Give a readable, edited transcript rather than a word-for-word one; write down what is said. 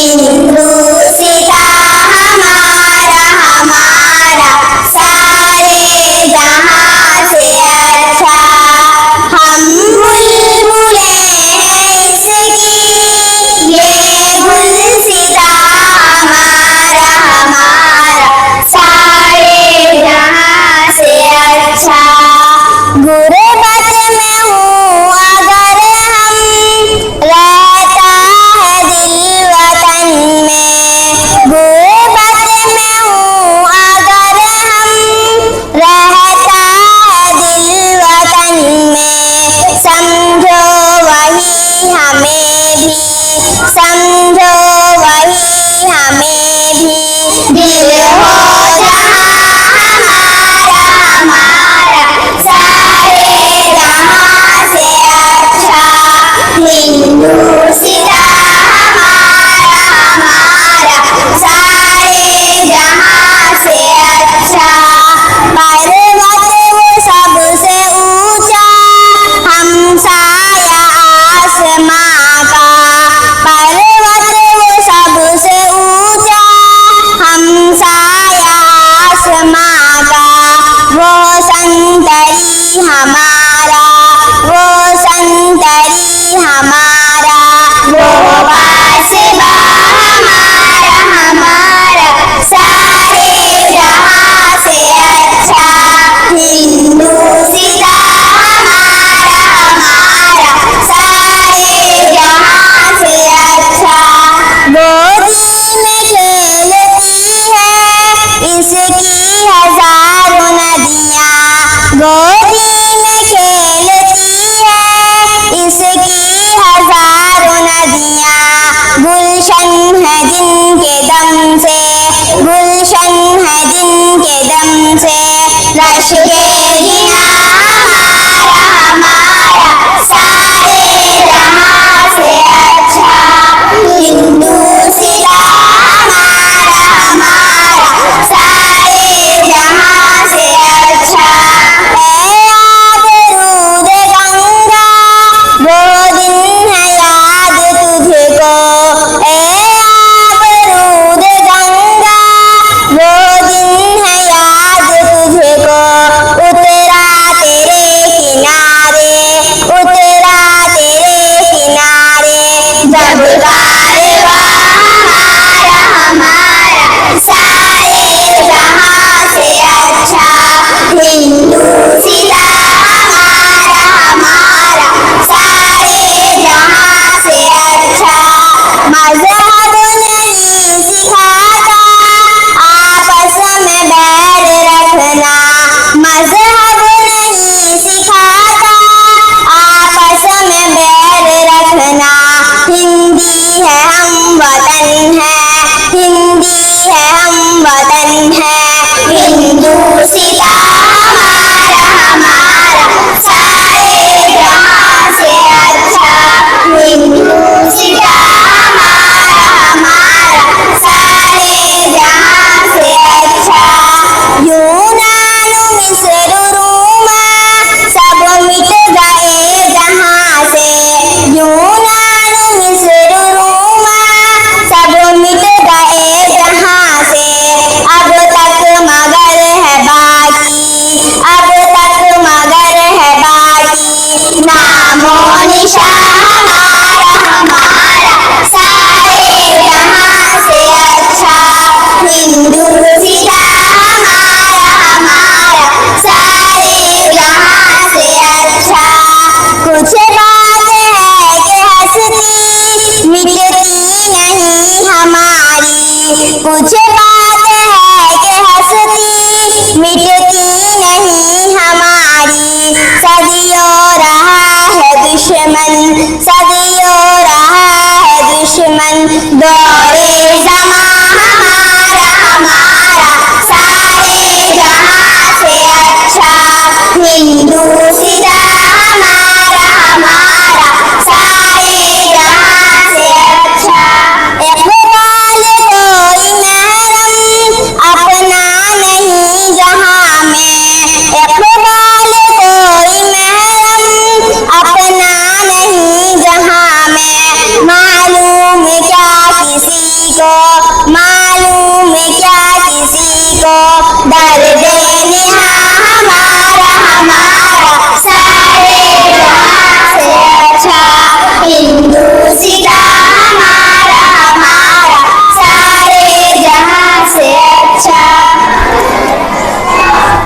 हिंदू सीता हमारा हमारा सारे जहां से अच्छा। हम बुलबुलें हैं इसकी ये गुलसिता हमारा हमारा सारे जहां से अच्छा। गुरबत में हूँ अगर हम रहता है दिल वतन में। गुरबत में हूँ अगर हम रहता है दिल वतन में। समझो वही हमें भी, समझो वही हमें भी। दिल हो जहाँ हमारा हमारा सारे जहां से अच्छा। हिंदू सीता हमारा हमारा सारे जहां से अच्छा। पर्वत वो सबसे ऊंचा हम साया आसमां का। पर्वत वो सबसे ऊंचा हम साया आसमां का। वो संतरी हमारा, वो संतरी हमारा, वो वासिबा हमारा हमारा सारे जहां से अच्छा। हिंदू सीता हमारा हमारा सारे जहां से अच्छा। गोदी में खेलती है इसकी हजारों नदियाँ। गोदी में खेलती है इसकी हजारों नदियाँ। गुलशन है जिनके दम से, गुलशन है जिनके दम से। रश के गिना हमारा हमारा सारे जहां से अच्छा। हिंदू सीता हमारा हमारा सारे जहां से अच्छा। आबरूद गंगा वो दिन है याद तुझको। आबरूद गंगा वो दिन है याद तुझको। उतरा तेरे किनारे, उतरा तेरे किनारे। जब कारवां हमारा हमारा सारे जहां से अच्छा। हिंदू सीता हमारा हमारा सारे जहां से अच्छा। मजहब नहीं सिखाता आपस में बैर रखना। मजहब नहीं सिखाता आपस में बैर रखना। हिंदी है हम वतन है, हिंदी है हम वतन है। हिंदू सीता हमारा हमारा सारे जहां से अच्छा। हिंदू सीता हमारा हमारा सारे जहां से अच्छा। यूनान मिस्र रोमा सब मिट गए जहां से। यूनान मिस्र रोमा सब मिट गए जहां से। अब तक मगर है बाकी, अब तक मगर है बाकी। नामो निशान हमारा हमारा सारे जहां से अच्छा। हिंदू सीता हमारा हमारा सारे जहां से अच्छा। कुछ बात है कि हंसती मिटती नहीं हमारी। कुछ बात है कि हंसती मिटती नहीं हमारी। सदियों रहा है दुश्मन, सदियों रहा है दुश्मन। दो